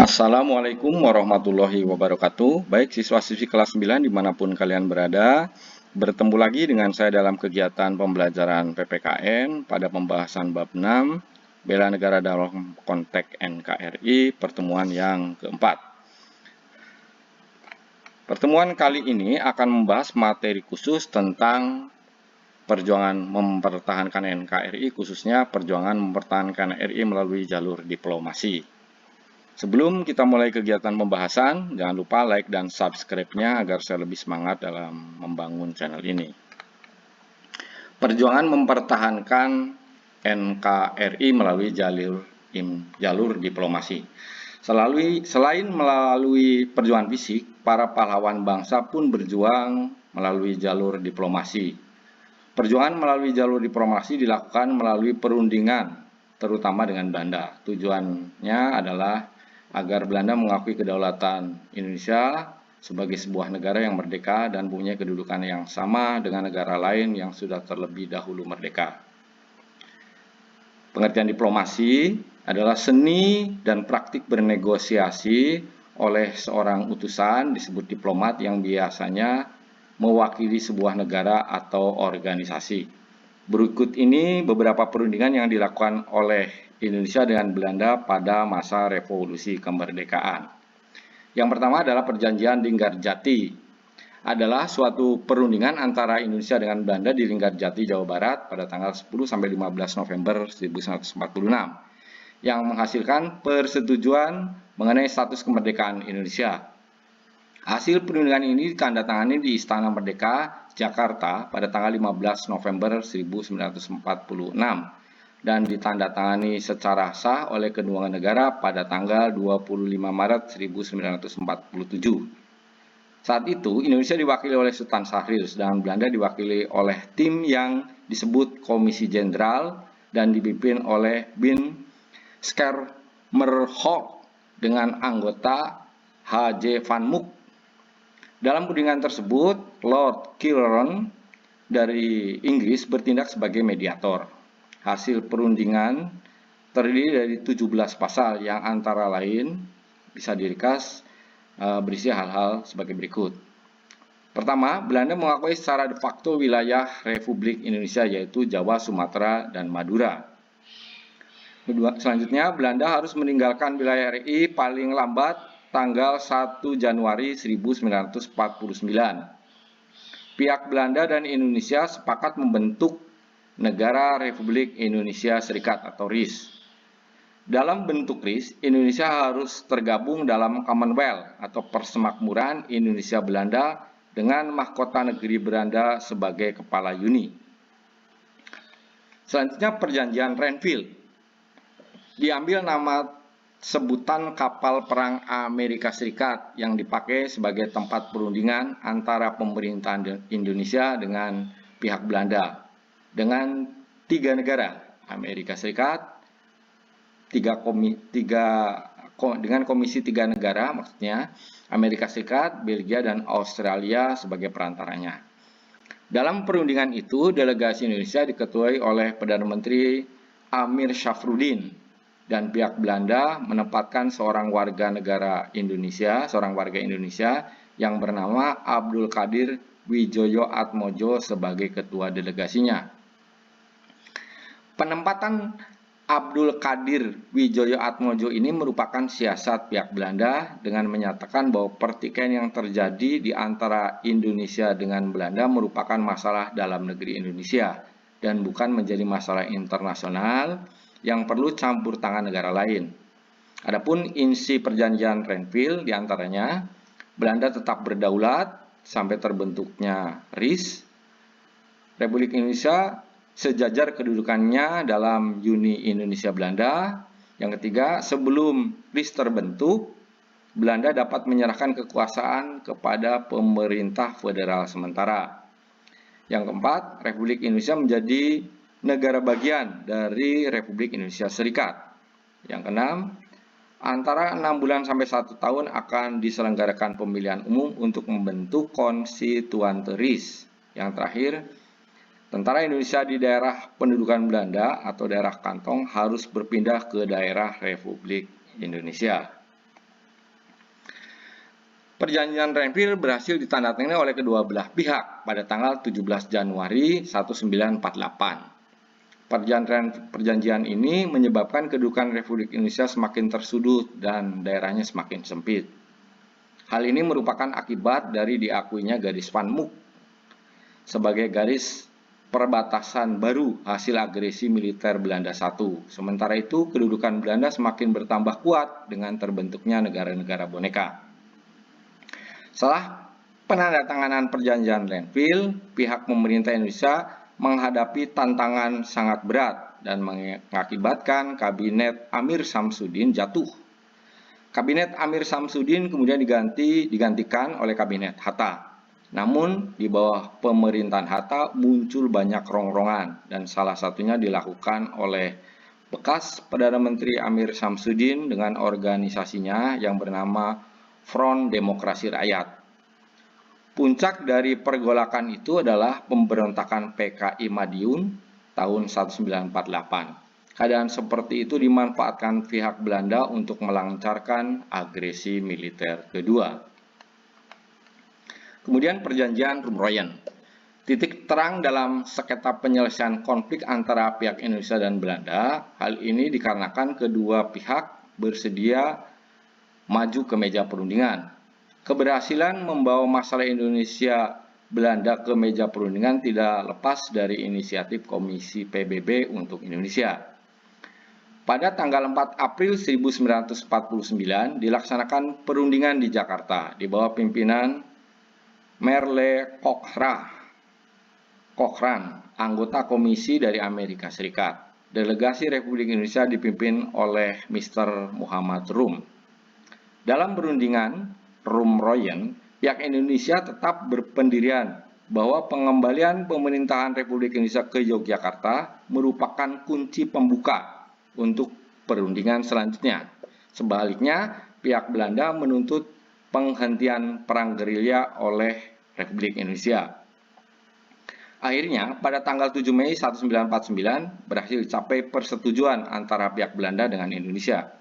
Assalamualaikum warahmatullahi wabarakatuh. Baik siswa-siswi kelas 9 dimanapun kalian berada, bertemu lagi dengan saya dalam kegiatan pembelajaran PPKN pada pembahasan bab 6, Bela Negara dalam konteks NKRI, pertemuan yang keempat. Pertemuan kali ini akan membahas materi khusus tentang perjuangan mempertahankan NKRI, khususnya perjuangan mempertahankan RI melalui jalur diplomasi. Sebelum kita mulai kegiatan pembahasan, jangan lupa like dan subscribe-nya agar saya lebih semangat dalam membangun channel ini. Perjuangan mempertahankan NKRI melalui jalur diplomasi. Selain melalui perjuangan fisik, para pahlawan bangsa pun berjuang melalui jalur diplomasi. Perjuangan melalui jalur diplomasi dilakukan melalui perundingan, terutama dengan Belanda. Tujuannya adalah agar Belanda mengakui kedaulatan Indonesia sebagai sebuah negara yang merdeka dan punya kedudukan yang sama dengan negara lain yang sudah terlebih dahulu merdeka. Pengertian diplomasi adalah seni dan praktik bernegosiasi oleh seorang utusan disebut diplomat yang biasanya mewakili sebuah negara atau organisasi. Berikut ini beberapa perundingan yang dilakukan oleh Indonesia dengan Belanda pada masa revolusi kemerdekaan. Yang pertama adalah perjanjian Linggarjati. Adalah suatu perundingan antara Indonesia dengan Belanda di Linggarjati, Jawa Barat pada tanggal 10–15 November 1946 yang menghasilkan persetujuan mengenai status kemerdekaan Indonesia. Hasil perundingan ini ditandatangani di Istana Merdeka, Jakarta pada tanggal 15 November 1946 dan ditandatangani secara sah oleh kedua negara pada tanggal 25 Maret 1947. Saat itu Indonesia diwakili oleh Sultan Syahrir, sedangkan Belanda diwakili oleh tim yang disebut Komisi Jenderal dan dipimpin oleh Bin Schermerhorst dengan anggota H.J. van Mook. Dalam perundingan tersebut, Lord Kilruan dari Inggris bertindak sebagai mediator. Hasil perundingan terdiri dari 17 pasal yang antara lain bisa diringkas berisi hal-hal sebagai berikut. Pertama, Belanda mengakui secara de facto wilayah Republik Indonesia yaitu Jawa, Sumatera, dan Madura. Selanjutnya, Belanda harus meninggalkan wilayah RI paling lambat tanggal 1 Januari 1949. Pihak Belanda dan Indonesia sepakat membentuk Negara Republik Indonesia Serikat atau RIS. Dalam bentuk RIS, Indonesia harus tergabung dalam Commonwealth atau Persemakmuran Indonesia-Belanda dengan mahkota negeri Belanda sebagai kepala uni. Selanjutnya perjanjian Renville. Diambil nama sebutan kapal perang Amerika Serikat yang dipakai sebagai tempat perundingan antara pemerintahan Indonesia dengan pihak Belanda. Dengan 3 negara, Amerika Serikat, dengan komisi 3 negara, maksudnya Amerika Serikat, Belgia, dan Australia sebagai perantaranya. Dalam perundingan itu, delegasi Indonesia diketuai oleh Perdana Menteri Amir Syafruddin dan pihak Belanda menempatkan seorang warga Indonesia yang bernama Abdul Qadir Wijoyo Atmojo sebagai ketua delegasinya. Penempatan Abdul Qadir Wijoyo Atmojo ini merupakan siasat pihak Belanda dengan menyatakan bahwa pertikaian yang terjadi di antara Indonesia dengan Belanda merupakan masalah dalam negeri Indonesia dan bukan menjadi masalah internasional yang perlu campur tangan negara lain. Adapun isi perjanjian Renville diantaranya, Belanda tetap berdaulat sampai terbentuknya RIS. Republik Indonesia sejajar kedudukannya dalam Uni Indonesia Belanda. Yang ketiga, sebelum RIS terbentuk, Belanda dapat menyerahkan kekuasaan kepada pemerintah federal sementara. Yang keempat, Republik Indonesia menjadi negara bagian dari Republik Indonesia Serikat. Yang keenam, antara 6 bulan sampai 1 tahun akan diselenggarakan pemilihan umum untuk membentuk konstituante RIS. Yang terakhir, tentara Indonesia di daerah pendudukan Belanda atau daerah kantong harus berpindah ke daerah Republik Indonesia. Perjanjian Renville berhasil ditandatangani oleh kedua belah pihak pada tanggal 17 Januari 1948. Perjanjian ini menyebabkan kedudukan Republik Indonesia semakin tersudut dan daerahnya semakin sempit. Hal ini merupakan akibat dari diakuinya garis Van Mook sebagai garis perbatasan baru hasil agresi militer Belanda I. Sementara itu, kedudukan Belanda semakin bertambah kuat dengan terbentuknya negara-negara boneka. Setelah penandatanganan perjanjian Renville, pihak pemerintah Indonesia menghadapi tantangan sangat berat dan mengakibatkan Kabinet Amir Samsudin jatuh. Kabinet Amir Samsudin kemudian digantikan oleh Kabinet Hatta. Namun, di bawah pemerintahan Hatta muncul banyak rongrongan dan salah satunya dilakukan oleh bekas Perdana Menteri Amir Samsudin dengan organisasinya yang bernama Front Demokrasi Rakyat. Puncak dari pergolakan itu adalah pemberontakan PKI Madiun tahun 1948. Keadaan seperti itu dimanfaatkan pihak Belanda untuk melancarkan agresi militer kedua. Kemudian perjanjian Rumroyen. Titik terang dalam sengketa penyelesaian konflik antara pihak Indonesia dan Belanda. Hal ini dikarenakan kedua pihak bersedia maju ke meja perundingan. Keberhasilan membawa masalah Indonesia Belanda ke meja perundingan tidak lepas dari inisiatif Komisi PBB untuk Indonesia. Pada tanggal 4 April 1949 dilaksanakan perundingan di Jakarta di bawah pimpinan Merle Cochrane, anggota komisi dari Amerika Serikat. Delegasi Republik Indonesia dipimpin oleh Mr. Muhammad Rum. Dalam perundingan Rumroyen, pihak Indonesia tetap berpendirian bahwa pengembalian pemerintahan Republik Indonesia ke Yogyakarta merupakan kunci pembuka untuk perundingan selanjutnya. Sebaliknya, pihak Belanda menuntut penghentian perang gerilya oleh Republik Indonesia. Akhirnya, pada tanggal 7 Mei 1949 berhasil dicapai persetujuan antara pihak Belanda dengan Indonesia.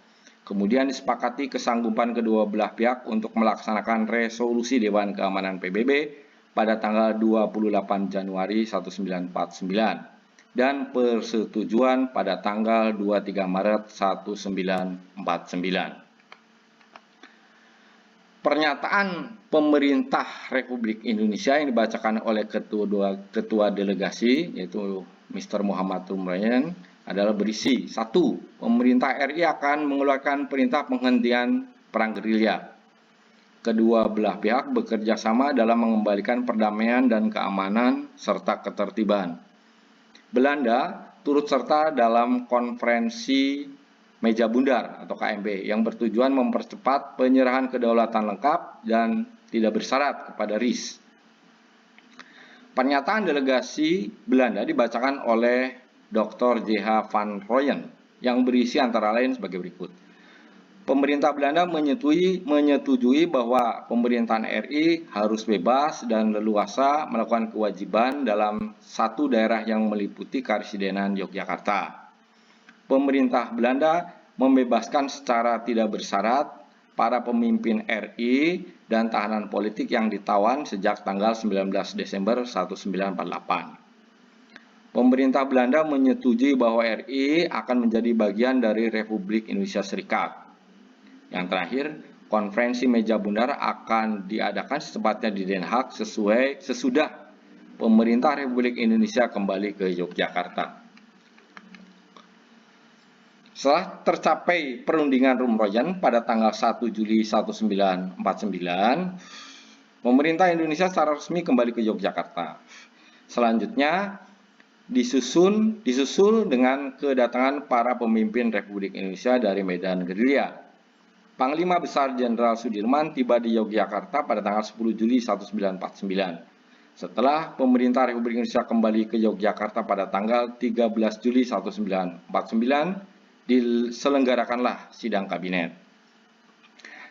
Kemudian disepakati kesanggupan kedua belah pihak untuk melaksanakan resolusi Dewan Keamanan PBB pada tanggal 28 Januari 1949 dan persetujuan pada tanggal 23 Maret 1949. Pernyataan pemerintah Republik Indonesia yang dibacakan oleh ketua delegasi yaitu Mr. Muhammad Rumroyen adalah berisi: 1. Pemerintah RI akan mengeluarkan perintah penghentian perang gerilya. Kedua belah pihak bekerja sama dalam mengembalikan perdamaian dan keamanan serta ketertiban. Belanda turut serta dalam konferensi Meja Bundar atau KMB yang bertujuan mempercepat penyerahan kedaulatan lengkap dan tidak bersyarat kepada RIS. Pernyataan delegasi Belanda dibacakan oleh Dr. J.H. van Rooyen yang berisi antara lain sebagai berikut. Pemerintah Belanda menyetujui bahwa pemerintahan RI harus bebas dan leluasa melakukan kewajiban dalam satu daerah yang meliputi Karesidenan Yogyakarta. Pemerintah Belanda membebaskan secara tidak bersyarat para pemimpin RI dan tahanan politik yang ditawan sejak tanggal 19 Desember 1948. Pemerintah Belanda menyetujui bahwa RI akan menjadi bagian dari Republik Indonesia Serikat. Yang terakhir, konferensi Meja Bundar akan diadakan secepatnya di Den Haag sesudah pemerintah Republik Indonesia kembali ke Yogyakarta. Setelah tercapai perundingan Rumroyen pada tanggal 1 Juli 1949, pemerintah Indonesia secara resmi kembali ke Yogyakarta. Selanjutnya, disusul dengan kedatangan para pemimpin Republik Indonesia dari medan gerilya. Panglima Besar Jenderal Sudirman tiba di Yogyakarta pada tanggal 10 Juli 1949. Setelah pemerintah Republik Indonesia kembali ke Yogyakarta pada tanggal 13 Juli 1949, diselenggarakanlah sidang kabinet.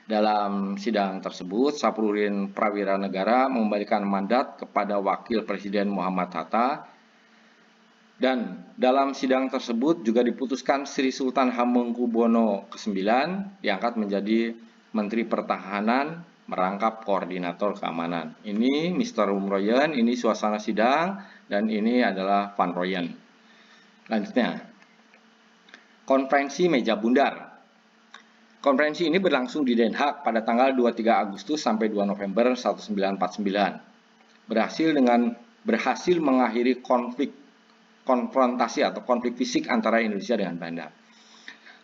Dalam sidang tersebut, Sapruddin Prawira Negara mengembalikan mandat kepada Wakil Presiden Muhammad Hatta. Dan dalam sidang tersebut juga diputuskan Sri Sultan Hamengkubuwono ke-9 diangkat menjadi Menteri Pertahanan merangkap koordinator keamanan. Ini Mr. Rumroyen, ini suasana sidang, dan ini adalah Van Royen. Lanjutnya, konferensi meja bundar. Konferensi ini berlangsung di Den Haag pada tanggal 23 Agustus sampai 2 November 1949. Berhasil mengakhiri konfrontasi atau konflik fisik antara Indonesia dengan Belanda.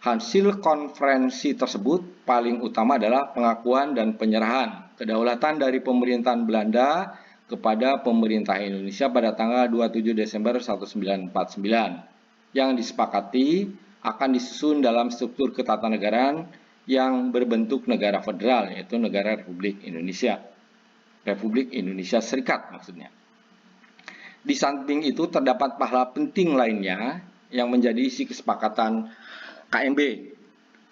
Hasil konferensi tersebut paling utama adalah pengakuan dan penyerahan kedaulatan dari pemerintahan Belanda kepada pemerintah Indonesia pada tanggal 27 Desember 1949 yang disepakati akan disusun dalam struktur ketatanegaraan yang berbentuk negara federal, yaitu negara Republik Indonesia Serikat maksudnya. Di samping itu terdapat pahala penting lainnya yang menjadi isi kesepakatan KMB,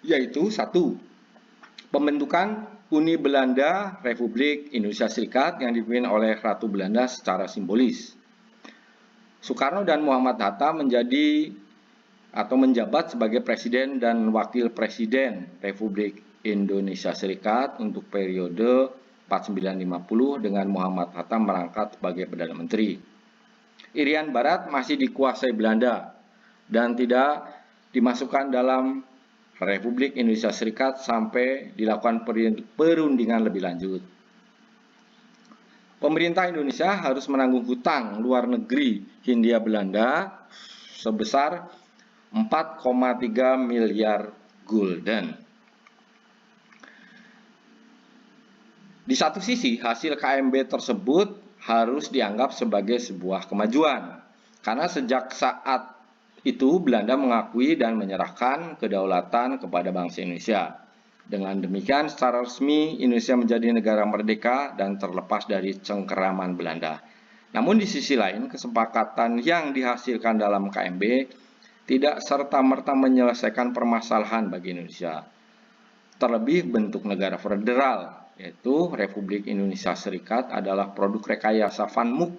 yaitu 1. Pembentukan Uni Belanda Republik Indonesia Serikat yang dipimpin oleh Ratu Belanda secara simbolis. Soekarno dan Muhammad Hatta menjabat sebagai Presiden dan Wakil Presiden Republik Indonesia Serikat untuk periode 4950 dengan Muhammad Hatta merangkap sebagai Perdana Menteri. Irian Barat masih dikuasai Belanda dan tidak dimasukkan dalam Republik Indonesia Serikat sampai dilakukan perundingan lebih lanjut. Pemerintah Indonesia harus menanggung hutang luar negeri Hindia Belanda sebesar 4,3 miliar gulden. Di satu sisi, hasil KMB tersebut harus dianggap sebagai sebuah kemajuan, karena sejak saat itu Belanda mengakui dan menyerahkan kedaulatan kepada bangsa Indonesia. Dengan demikian, secara resmi Indonesia menjadi negara merdeka dan terlepas dari cengkeraman Belanda. Namun di sisi lain, kesepakatan yang dihasilkan dalam KMB tidak serta-merta menyelesaikan permasalahan bagi Indonesia. Terlebih bentuk negara federal, yaitu Republik Indonesia Serikat, adalah produk rekayasa Van Mook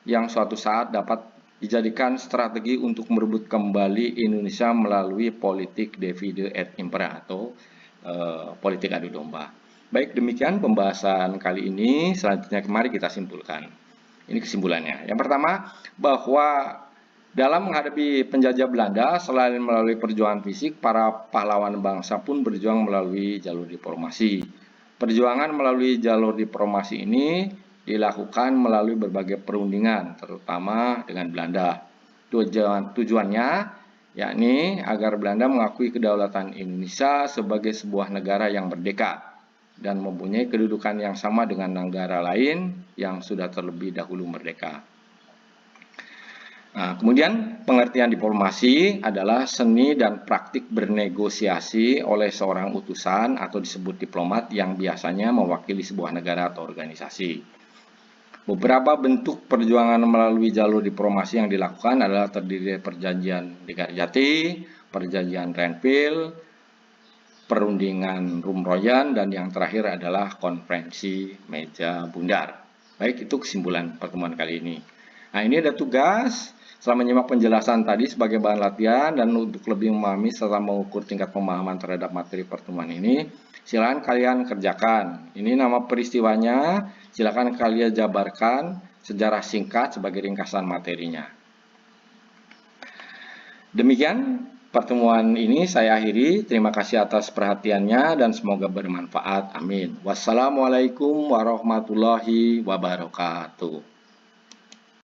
yang suatu saat dapat dijadikan strategi untuk merebut kembali Indonesia melalui politik divide et impera atau politik adu domba. Baik, demikian pembahasan kali ini. Selanjutnya mari kita simpulkan. Ini kesimpulannya. Yang pertama, bahwa dalam menghadapi penjajah Belanda, selain melalui perjuangan fisik, para pahlawan bangsa pun berjuang melalui jalur diplomasi. Perjuangan melalui jalur diplomasi ini dilakukan melalui berbagai perundingan, terutama dengan Belanda. Tujuannya yakni agar Belanda mengakui kedaulatan Indonesia sebagai sebuah negara yang merdeka dan mempunyai kedudukan yang sama dengan negara lain yang sudah terlebih dahulu merdeka. Nah, kemudian pengertian diplomasi adalah seni dan praktik bernegosiasi oleh seorang utusan atau disebut diplomat yang biasanya mewakili sebuah negara atau organisasi. Beberapa bentuk perjuangan melalui jalur diplomasi yang dilakukan adalah terdiri dari perjanjian Digarjati, perjanjian Renville, perundingan Rumroyen, dan yang terakhir adalah konferensi meja bundar. Baik, itu kesimpulan pertemuan kali ini. Nah, ini ada tugas setelah menyimak penjelasan tadi sebagai bahan latihan dan untuk lebih memahami serta mengukur tingkat pemahaman terhadap materi pertemuan ini, silakan kalian kerjakan. Ini nama peristiwanya, silakan kalian jabarkan sejarah singkat sebagai ringkasan materinya. Demikian pertemuan ini saya akhiri. Terima kasih atas perhatiannya dan semoga bermanfaat. Amin. Wassalamualaikum warahmatullahi wabarakatuh.